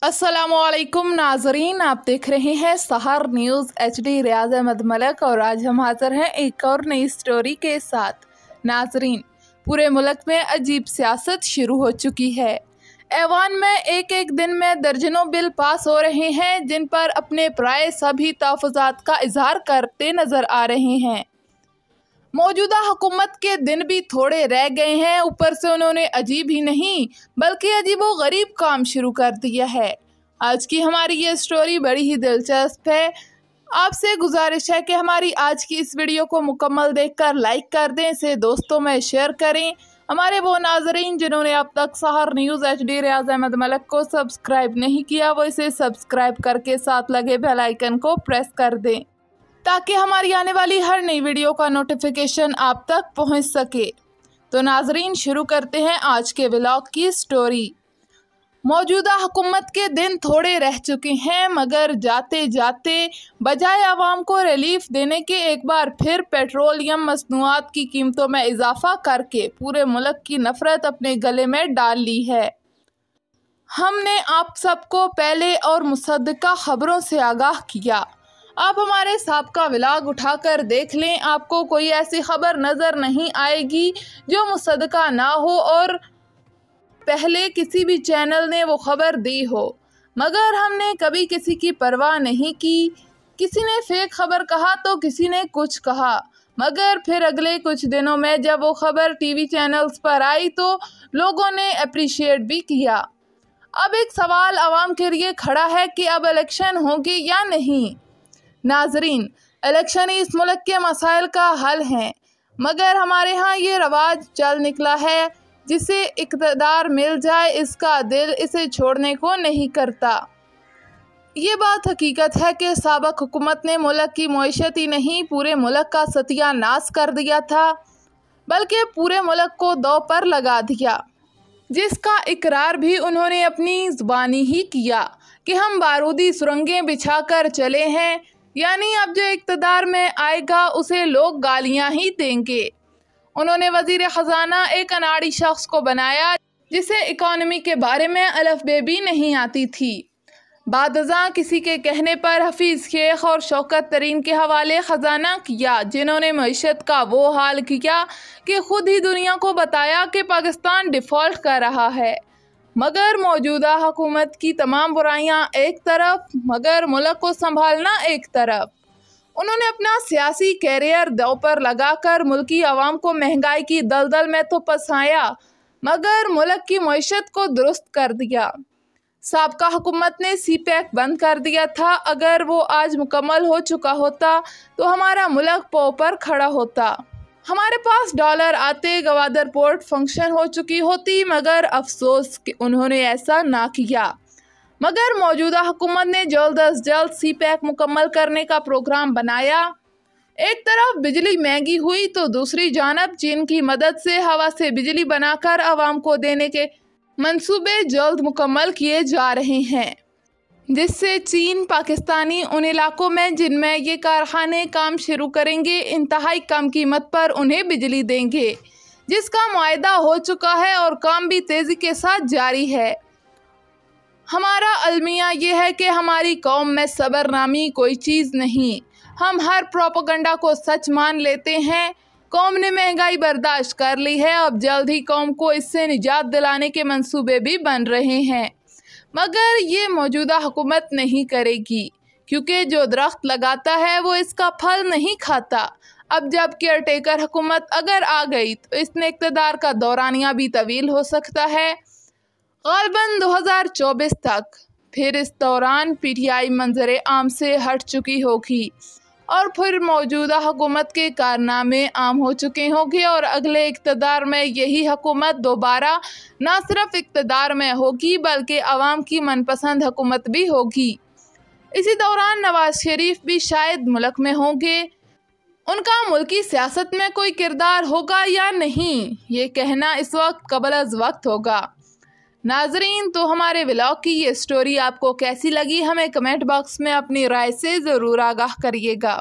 अस्सलामुअलैकुम नाजरीन, आप देख रहे हैं सहर न्यूज़ HD। रियाज अहमद मलक और आज हम हाजिर हैं एक और नई स्टोरी के साथ। नाजरीन, पूरे मुल्क में अजीब सियासत शुरू हो चुकी है। ऐवान में एक एक दिन में दर्जनों बिल पास हो रहे हैं जिन पर अपने प्राय सभी तहफ़्फ़ुज़ात का इजहार करते नज़र आ रहे हैं। मौजूदा हुकूमत के दिन भी थोड़े रह गए हैं, ऊपर से उन्होंने अजीब ही नहीं बल्कि अजीबो गरीब काम शुरू कर दिया है। आज की हमारी ये स्टोरी बड़ी ही दिलचस्प है। आपसे गुजारिश है कि हमारी आज की इस वीडियो को मुकम्मल देखकर लाइक कर दें, इसे दोस्तों में शेयर करें। हमारे वो नाजरीन जिन्होंने अब तक सहर न्यूज़ HD रियाज अहमद मलक को सब्सक्राइब नहीं किया, वो इसे सब्सक्राइब करके साथ लगे बेल आइकन को प्रेस कर दें ताकि हमारी आने वाली हर नई वीडियो का नोटिफिकेशन आप तक पहुंच सके। तो नाजरीन, शुरू करते हैं आज के व्लॉग की स्टोरी। मौजूदा हुकूमत के दिन थोड़े रह चुके हैं, मगर जाते जाते बजाय आवाम को रिलीफ देने के एक बार फिर पेट्रोलियम मसनूआत की कीमतों में इजाफा करके पूरे मुल्क की नफरत अपने गले में डाल ली है। हमने आप सबको पहले और मुसद्दका खबरों से आगाह किया। आप हमारे साबका व्लॉग उठाकर देख लें, आपको कोई ऐसी खबर नज़र नहीं आएगी जो मुसद्दका ना हो और पहले किसी भी चैनल ने वो खबर दी हो। मगर हमने कभी किसी की परवाह नहीं की। किसी ने फेक खबर कहा तो किसी ने कुछ कहा, मगर फिर अगले कुछ दिनों में जब वो खबर टीवी चैनल्स पर आई तो लोगों ने अप्रिशिएट भी किया। अब एक सवाल आवाम के लिए खड़ा है कि अब इलेक्शन होंगे या नहीं। नाजरीन, इलेक्शन ही इस मुल्क के मसाइल का हल हैं, मगर हमारे यहाँ ये रवाज चल निकला है जिसे इक़्तिदार मिल जाए इसका दिल इसे छोड़ने को नहीं करता। ये बात हकीकत है कि साबिक़ हुकूमत ने मुल्क की मईशत ही नहीं पूरे मुल्क का सत्यानाश कर दिया था, बल्कि पूरे मुल्क को दौ पर लगा दिया, जिसका इकरार भी उन्होंने अपनी ज़ुबानी ही किया कि हम बारूदी सुरंगें बिछा कर चले हैं, यानी अब जो इक़्तिदार में आएगा उसे लोग गालियां ही देंगे। उन्होंने वज़ीर ख़जाना एक अनाड़ी शख्स को बनाया जिसे इकॉनमी के बारे में अलफ बे भी नहीं आती थी। बादज़ां किसी के कहने पर हफीज़ शेख और शौकत तरीन के हवाले ख़जाना किया, जिन्होंने मईशत का वो हाल किया कि ख़ुद ही दुनिया को बताया कि पाकिस्तान डिफ़ॉल्ट कर रहा है। मगर मौजूदा हुकूमत की तमाम बुराइयां एक तरफ, मगर मुल्क को संभालना एक तरफ। उन्होंने अपना सियासी कैरियर दांव पर लगाकर मुल्की आवाम को महंगाई की दलदल में तो फंसाया, मगर मुल्क की मईशत को दुरुस्त कर दिया। साबका हुकूमत ने CPEC बंद कर दिया था। अगर वो आज मुकम्मल हो चुका होता तो हमारा मुल्क पाँव पर खड़ा होता। हमारे पास डॉलर आते, गवादर पोर्ट फंक्शन हो चुकी होती, मगर अफसोस कि उन्होंने ऐसा ना किया। मगर मौजूदा हुकूमत ने जल्द अज जल्द CPEC मुकम्मल करने का प्रोग्राम बनाया। एक तरफ बिजली महंगी हुई तो दूसरी जानब चीन की मदद से हवा से बिजली बनाकर आवाम को देने के मंसूबे जल्द मुकम्मल किए जा रहे हैं, जिससे चीन पाकिस्तानी उन इलाकों में जिनमें ये कारखाने काम शुरू करेंगे इंतहाई कम कीमत पर उन्हें बिजली देंगे, जिसका मुआहदा हो चुका है और काम भी तेज़ी के साथ जारी है। हमारा अलमिया ये है कि हमारी कौम में सब्र नामी कोई चीज़ नहीं। हम हर प्रोपेगेंडा को सच मान लेते हैं। कौम ने महंगाई बर्दाश्त कर ली है, अब जल्द ही कौम को इससे निजात दिलाने के मंसूबे भी बन रहे हैं, मगर ये मौजूदा हुकूमत नहीं करेगी, क्योंकि जो दरख्त लगाता है वो इसका फल नहीं खाता। अब जब केयर टेकर हुकूमत अगर आ गई तो इसमें इक़्तिदार का दौरानिया भी तवील हो सकता है, ग़ालिबन 2024 तक। फिर इस दौरान PTI मंजर आम से हट चुकी होगी और फिर मौजूदा हुकूमत के कारनामे आम हो चुके होंगे और अगले इक़्तिदार में यही हुकूमत दोबारा न सिर्फ इक़्तिदार में होगी बल्कि आवाम की मनपसंद हुकूमत भी होगी। इसी दौरान नवाज शरीफ भी शायद मुल्क में होंगे। उनका मुल्की सियासत में कोई किरदार होगा या नहीं, ये कहना इस वक्त कबल अज़ वक्त होगा। नाजरीन, तो हमारे व्लॉग की ये स्टोरी आपको कैसी लगी हमें कमेंट बॉक्स में अपनी राय से ज़रूर आगाह करिएगा।